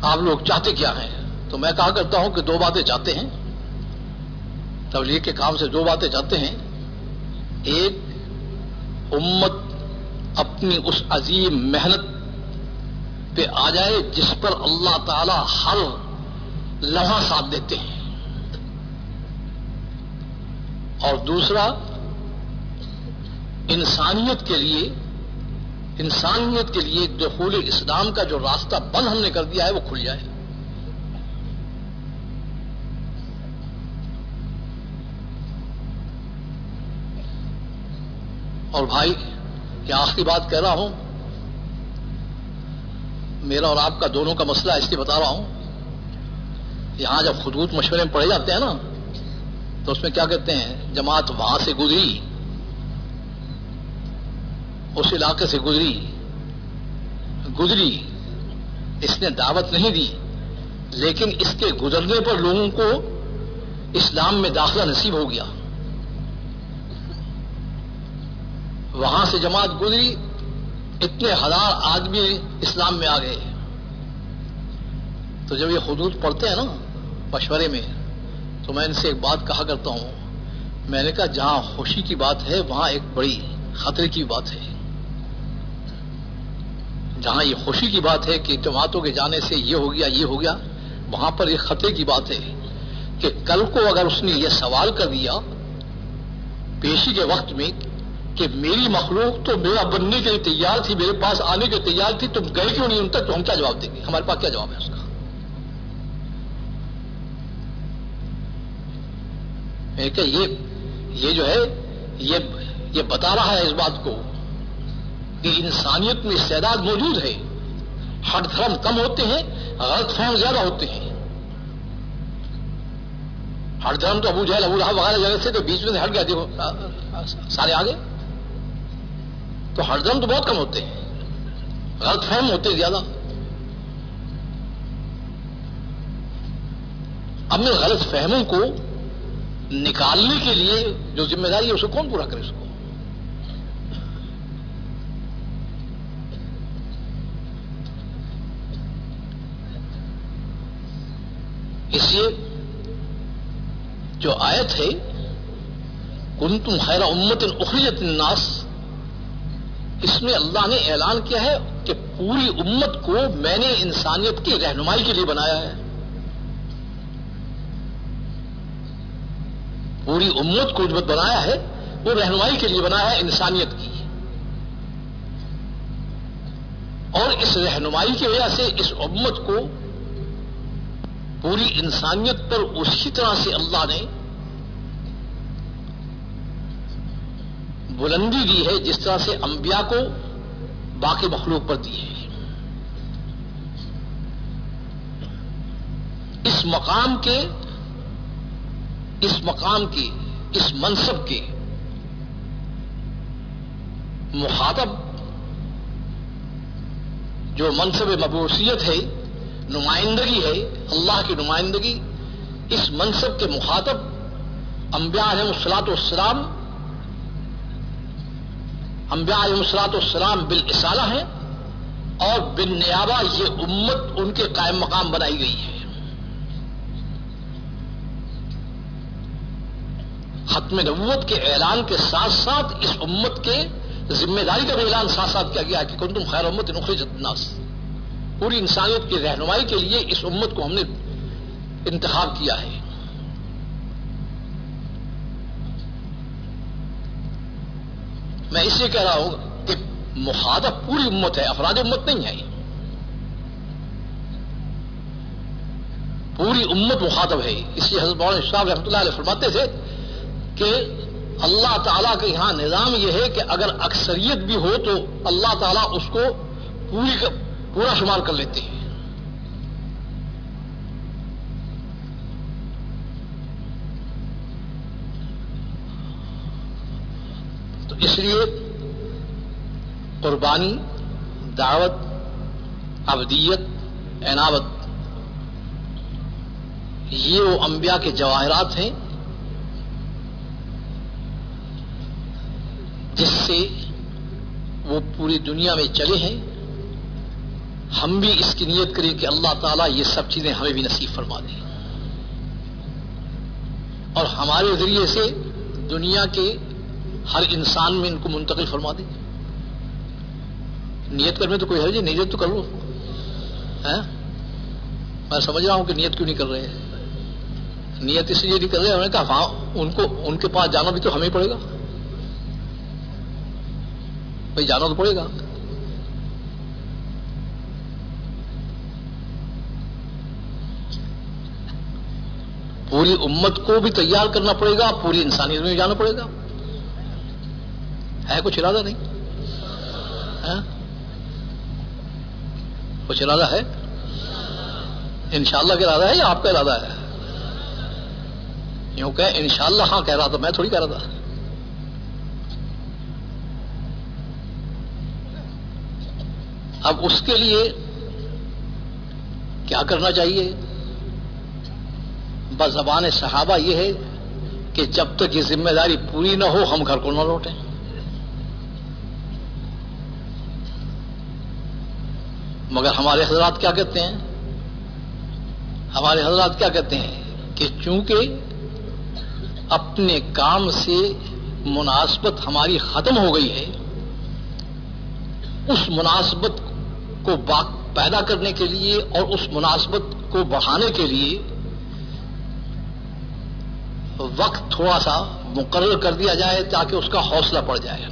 آپ لوگ چاہتے کیا ہیں؟ تو میں کہا کرتا ہوں کہ دو باتیں چاہتے ہیں، تبلیغ کے کام سے دو باتیں چاہتے ہیں. ایک، امت اپنی اس عظیم محنت پہ آ جائے جس پر اللہ تعالی ہر لمحہ ساتھ دیتے ہیں، اور دوسرا، انسانیت کے لیے دخول اسلام کا جو راستہ بند ہم نے کر دیا ہے وہ کھل جائے. اور بھائی، یہ آخری بات کہہ رہا ہوں، میرا اور آپ کا دونوں کا مسئلہ اس لیے بتا رہا ہوں. یہاں جب خطوط مشورے میں پڑھے جاتے ہیں نا، تو اس میں کیا کہتے ہیں؟ جماعت وہاں سے گزری، اس علاقے سے گزری، اس نے دعوت نہیں دی، لیکن اس کے گزرنے پر لوگوں کو اسلام میں داخلہ نصیب ہو گیا. وہاں سے جماعت گزری، اتنے ہزار آدمی اسلام میں آ گئے. تو جب یہ خطوط پڑھتے ہیں نا مشورے میں، تو میں ان سے ایک بات کہا کرتا ہوں. میں نے کہا جہاں خوشی کی بات ہے وہاں ایک بڑی خطرے کی بات ہے. جہاں یہ خوشی کی بات ہے کہ جماعتوں کے جانے سے یہ ہو گیا، وہاں پر ایک خطرے کی بات ہے کہ کل کو اگر اس نے یہ سوال کر دیا پیشی کے وقت میں کہ میری مخلوق تو میرا بننے کے لیے تیار تھی، میرے پاس آنے کے تیار تھی، تم گئے کیوں نہیں ان تک؟ تو ہم کیا جواب دیں گے؟ ہمارے پاس کیا جواب ہے اس کا؟ میں کہ یہ جو ہے یہ بتا رہا ہے اس بات کو کہ انسانیت میں استعداد موجود ہے. ہر دھرم کم ہوتے ہیں، غلط فہم زیادہ ہوتے ہیں. ہر دھرم تو ابو جہل ابو لہب وغیرہ جگہ سے تو بیچ میں سے ہٹ گیا، دیکھو سارے آگے. تو ہر دھرم تو بہت کم ہوتے ہیں، غلط فہم ہوتے ہیں زیادہ. اب میں غلط فہموں کو نکالنے کے لیے جو ذمہ داری ہے اسے کون پورا کرے؟ اس کو اس لیے جو آیت ہے کنتم خیر امت اخرجت للناس، اس میں اللہ نے اعلان کیا ہے کہ پوری امت کو میں نے انسانیت کی رہنمائی کے لیے بنایا ہے. پوری امت کو جو بنایا ہے وہ رہنمائی کے لیے بنایا ہے انسانیت کی. اور اس رہنمائی کی وجہ سے اس امت کو پوری انسانیت پر اسی طرح سے اللہ نے بلندی دی ہے جس طرح سے انبیاء کو باقی مخلوق پر دی ہے. اس مقام کے اس منصب کے مخاطب جو منصب مبعوثیت ہے، نمائندگی ہے، اللہ کی نمائندگی، اس منصب کے مخاطب انبیاء علیہ السلام بالاسالہ ہیں، اور بالنیابہ یہ امت ان کے قائم مقام بنائی گئی ہے. ختم نبوت کے اعلان کے ساتھ ساتھ اس امت کے ذمہ داری کا بھی اعلان ساتھ ساتھ کیا گیا کہ کنتم خیر امت اخرجت للناس. پوری انسانیت کی رہنمائی کے لیے اس امت کو ہم نے انتخاب کیا ہے. میں اس لیے کہہ رہا ہوں کہ مخاطب پوری امت ہے، افراد امت نہیں ہے. پوری امت مخاطب ہے. اس لیے حضرت مولانا صاحب رحمۃ اللہ علیہ فرماتے تھے کہ اللہ تعالیٰ کے یہاں نظام یہ ہے کہ اگر اکثریت بھی ہو تو اللہ تعالیٰ اس کو پورا شمار کر لیتے ہیں. تو اس لیے قربانی، دعوت، عبدیت، عنابت، یہ وہ انبیاء کے جواہرات ہیں جس سے وہ پوری دنیا میں چلے ہیں. ہم بھی اس کی نیت کریں کہ اللہ تعالیٰ یہ سب چیزیں ہمیں بھی نصیب فرما دیں اور ہمارے ذریعے سے دنیا کے ہر انسان میں ان کو منتقل فرما دیں. نیت کرنے تو کوئی حرج نہیں، نیت تو کر لو. میں سمجھ رہا ہوں کہ نیت کیوں نہیں کر رہے ہیں. نیت اس لیے نہیں کر رہے، انہوں نے کہا ہاں ان کے پاس جانا بھی تو ہمیں پڑے گا، بھائی جانا تو پڑے گا. پوری امت کو بھی تیار کرنا پڑے گا، پوری انسانیت میں بھی جانا پڑے گا. ہے کچھ ارادہ نہیں؟ کچھ ارادہ ہے؟ انشاءاللہ کا ارادہ ہے یا آپ کا ارادہ ہے؟ یوں کہ انشاءاللہ ہاں کہہ رہا تھا، میں تھوڑی کہہ رہا تھا. اب اس کے لیے کیا کرنا چاہیے؟ بزبان صحابہ یہ ہے کہ جب تک یہ ذمہ داری پوری نہ ہو ہم گھر کو نہ لوٹیں. مگر ہمارے حضرات کیا کہتے ہیں؟ ہمارے حضرات کیا کہتے ہیں کہ چونکہ اپنے کام سے مناسبت ہماری ختم ہو گئی ہے، اس مناسبت کو پیدا کرنے کے لیے اور اس مناسبت کو بڑھانے کے لیے وقت تھوڑا سا مقرر کر دیا جائے تاکہ اس کا حوصلہ بڑھ جائے.